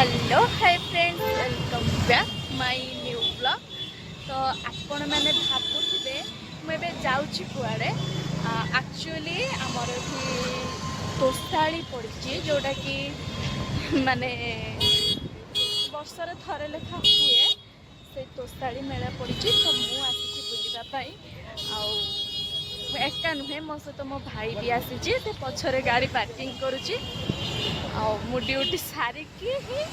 Hello hi friends welcome back my new blog. तो आपण मैंने भाबुथिबे मुझे जाऊँगी कुआड़े एक्चुअली आमर ये तोषाली पड़ी जोटा कि माने वर्षर थरे लेखा हुए से तोषाली मेला पड़ी। तो मुझे बुलापाई एका नुहे मो सहित मो भाई भी आसी से पछरे गाड़ी पार्किंग करुच्ची मु ड्यूटी सारिकी ही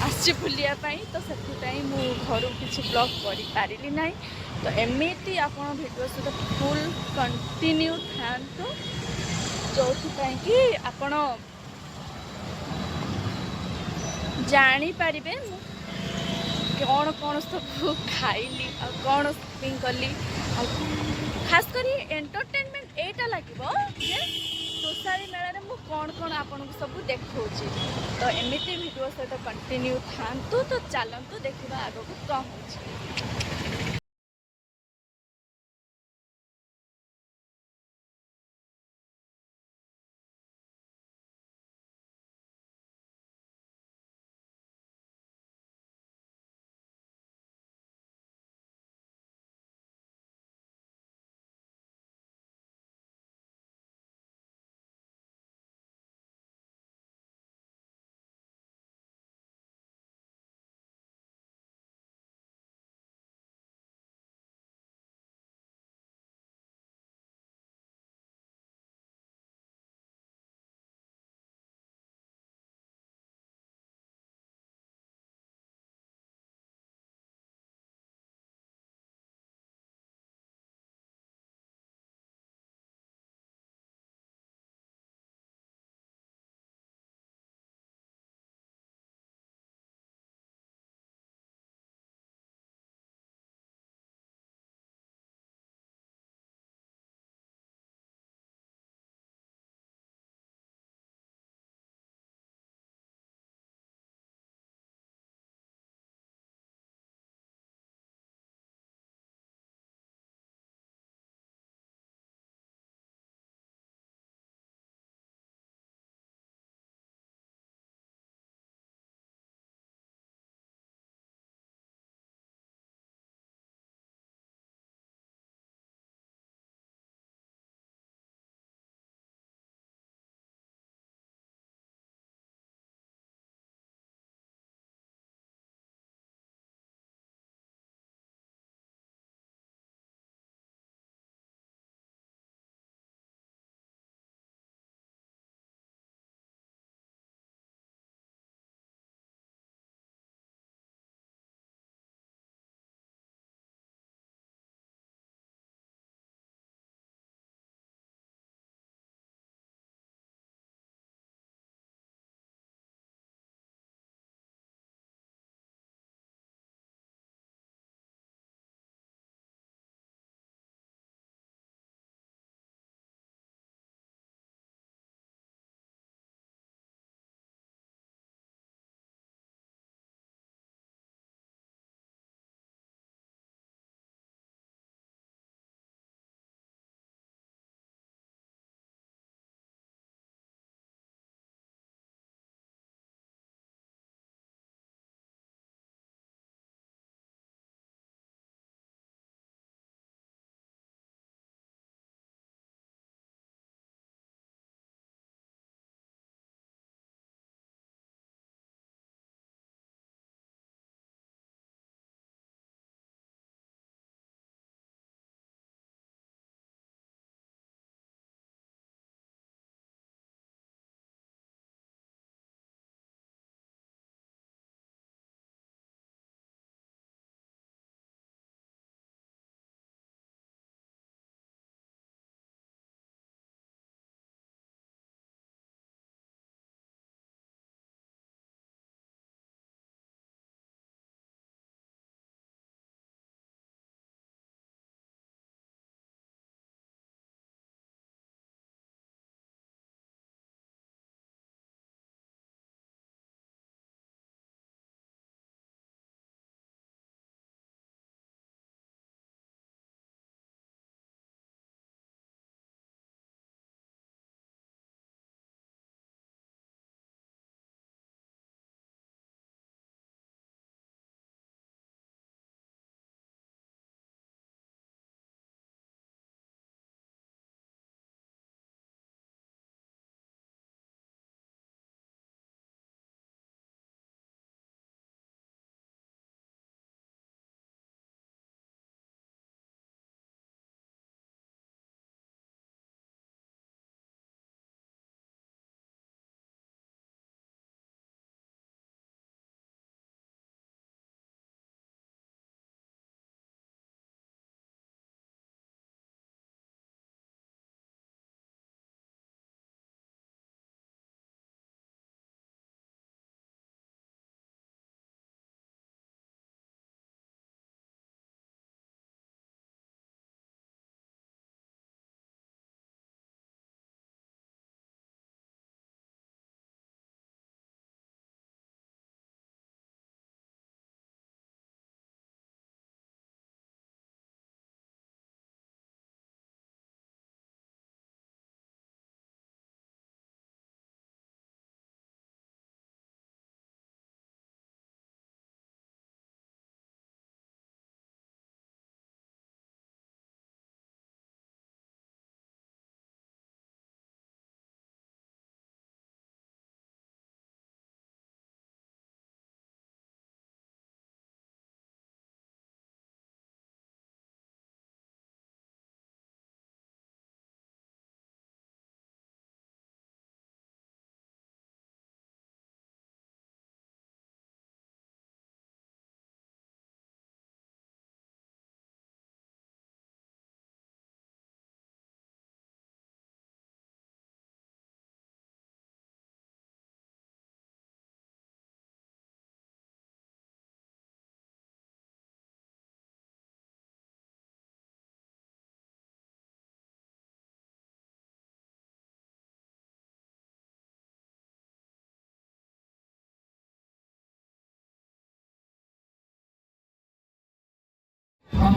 आसी बुलियापाई। तो से मु घर किसी ब्लॉग करी ना। तो एमती आप भिडियो सहित फुल कंटिन्यू थांतु जो कि आपण जानीपारे कौन कौन सब खाइली आ कौन शॉपिंग कली खास करी एंटरटेनमेंट एटा लगे जे तोषाली मेला मु कौन कौन आपन को सब देखौची। तो एमती वीडियो सहित कंटिन्यू थांतु। तो चलतु देखा आग को कौन हो।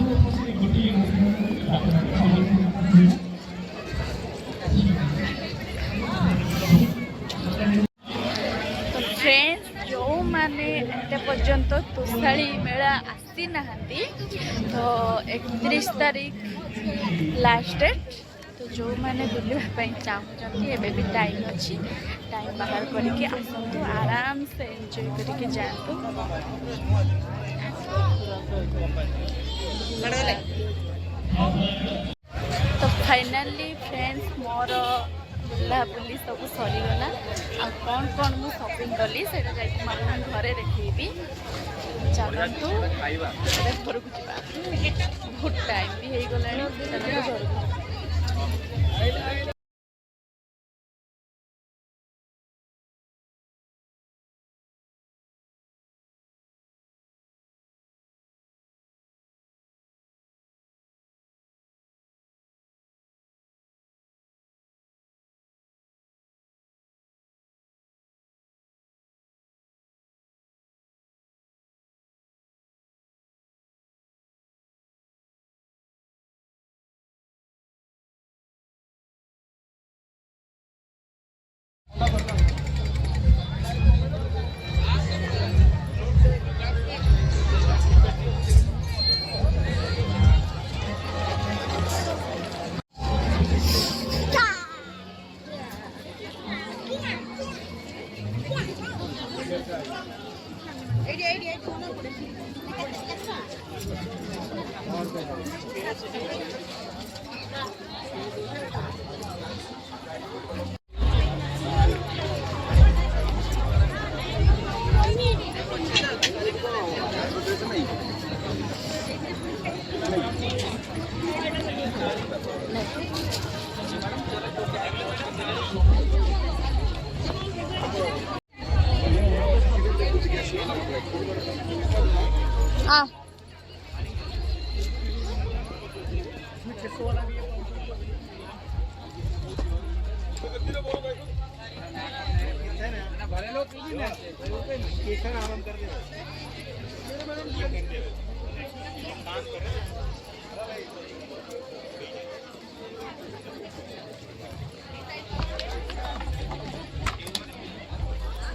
तो फ्रेंड्स जो मैंने एते पर्यंत तोशाली मेला आसी नहांती तो 31 तारीख लास्ट डेट तो जो मैंने बुलवाई चाहूँगी एबे भी टाइम अच्छी टाइम बाहर करके आसतु आराम से एंजॉय करके जातु। तो फाइनाली फ्रेंड्स मोर बुलाबुली सब सरीगला आ कौन कौन मु शॉपिंग कली से मामा घरे देखी चलतु घर को जा बहुत टाइम भी हो गला।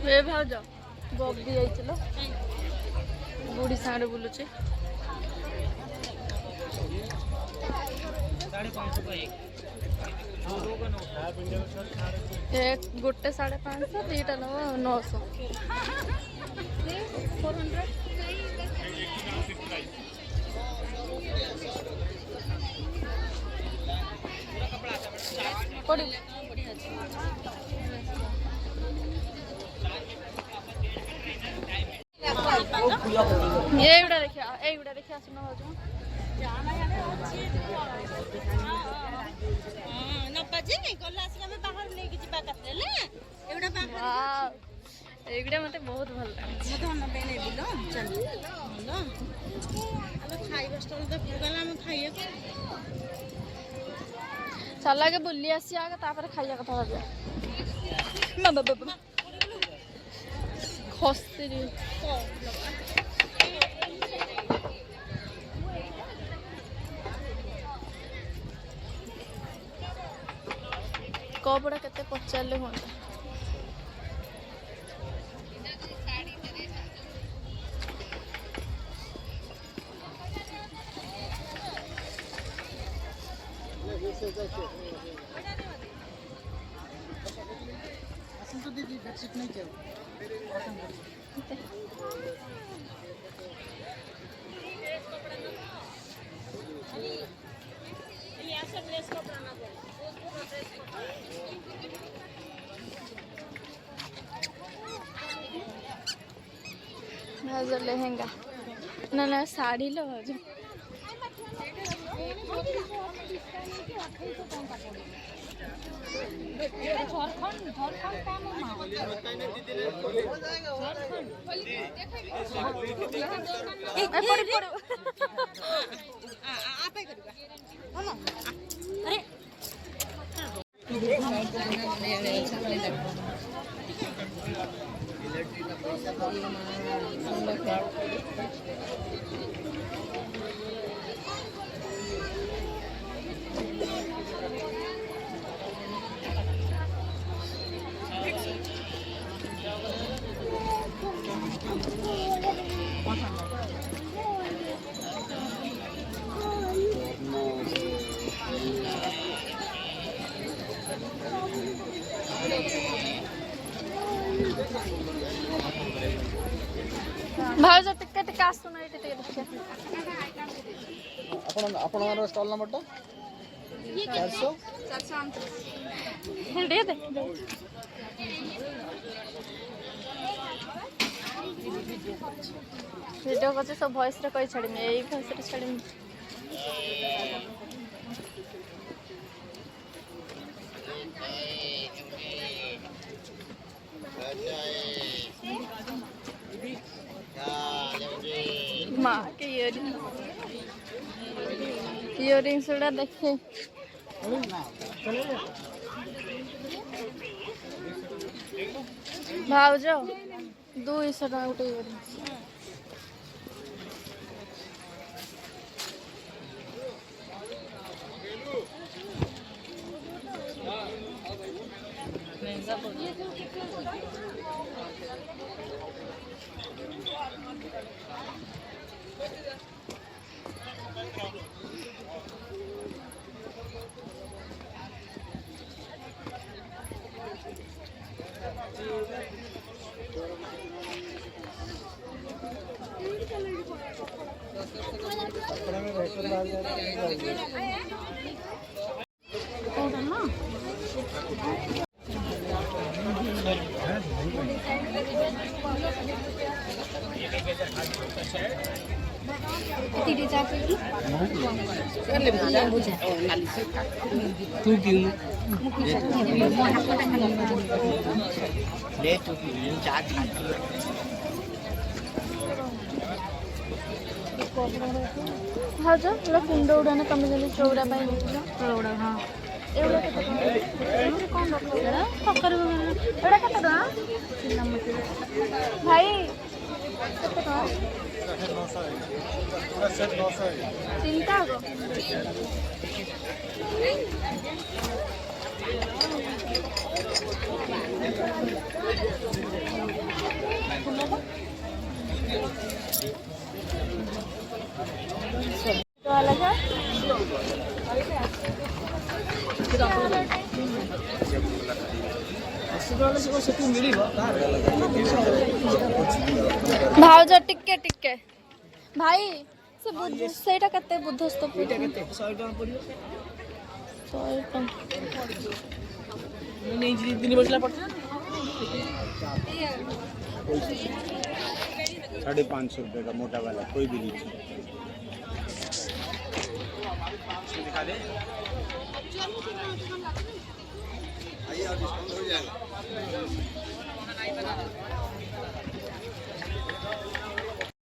ए भाज बबी जाइल बुढ़ी सागे बुलुचे एक गोटे 550 दीटा नब 900 पड़ी एगुड़ा देखिए आसुन एगुड़ा मत बहुत भल चल आगे बुली आसी आगे तापर खाइया कथा भाविया खस्ती कपड़ा केते पचारे हाँ दीदी बेडशीट नहीं चाहिए लहंगा ना ना साड़ी लो जो भाउज टिके टिके आसुन ये टिके देखिए आपन स्टॉल नंबर टा 400 दे दे वीडियो को सब वॉइस रे कहि छाड़ी ए वॉइस रे छाड़ी माँ के इयरिंग्स उड़ा देखे भाउज 200 टका गोटे इयरिंग्स तू क्यों ले तू चार्ज हाँ जो कुंड उड़ाने कमी जल्दी चौरा चौरा हाँ एवढा कौन एवढा भाई चिंता भाउज टिके टिके भाई से बुद्ध सेटा कते बुद्ध स्तूप एटा कते 100 टका पड़ियो 100 टका नहीं जी दिन बचला पड़ता 550 रुपए का मोटा वाला कोई भी लीजिए दिखा दे आइए और डिस्काउंट हो जाएगा